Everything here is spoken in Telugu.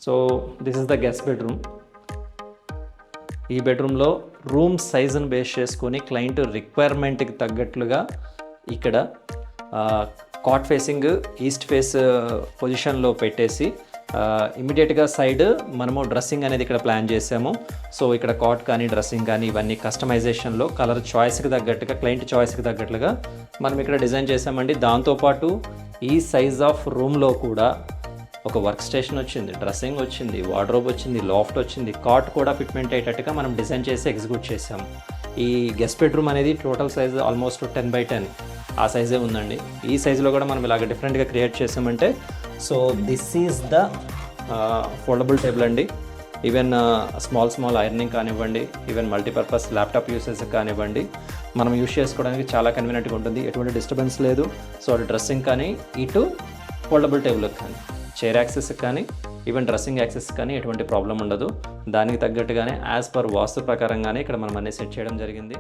So this is the guest bedroom. ఈ బెడ్రూమ్లో రూమ్ సైజును బేస్ చేసుకొని క్లయింట్ రిక్వైర్మెంట్కి తగ్గట్లుగా ఇక్కడ కాట్ ఫేసింగ్ ఈస్ట్ ఫేస్ పొజిషన్లో పెట్టేసి ఇమీడియట్గా సైడ్ మనము డ్రెస్సింగ్ అనేది ఇక్కడ ప్లాన్ చేసాము. సో ఇక్కడ కాట్ కానీ డ్రెస్సింగ్ కానీ ఇవన్నీ కస్టమైజేషన్లో కలర్ చాయిస్కి తగ్గట్టుగా క్లయింట్ చాయిస్కి తగ్గట్లుగా మనం ఇక్కడ డిజైన్ చేసామండి. దాంతోపాటు ఈ సైజ్ ఆఫ్ రూమ్లో కూడా ఒక వర్క్ స్టేషన్ వచ్చింది, డ్రెస్సింగ్ వచ్చింది, వార్డ్రోబ్ వచ్చింది, లాఫ్ట్ వచ్చింది, కాట్ కూడా ఫిట్మెంట్ అయ్యేటట్టుగా మనం డిజైన్ చేసి ఎగ్జిక్యూట్ చేసాము. ఈ గెస్ట్ బెడ్రూమ్ అనేది టోటల్ సైజ్ ఆల్మోస్ట్ 10x10 ఆ సైజే ఉందండి. ఈ సైజులో కూడా మనం ఇలాగ డిఫరెంట్గా క్రియేట్ చేసామంటే so this is the foldable table అండి. ఈవెన్ స్మాల్ ఐరనింగ్ కానివ్వండి, ఈవెన్ మల్టీపర్పస్ ల్యాప్టాప్ యూసెస్ కానివ్వండి, మనం యూస్ చేసుకోవడానికి చాలా కన్వీనియంట్గా ఉంటుంది. ఎటువంటి డిస్టర్బెన్స్ లేదు. సో డ్రెస్సింగ్ కానీ ఇటు ఫోల్డబుల్ టేబుల్ కానీ చైర్ యాక్సెస్ కానీ ఈవెన్ డ్రెస్సింగ్ యాక్సెస్ కానీ ఎటువంటి ప్రాబ్లం ఉండదు. దానికి తగ్గట్టుగానే యాజ్ పర్ వాస్తు ప్రకారంగానే ఇక్కడ మనం అన్నీ సెట్ చేయడం జరిగింది.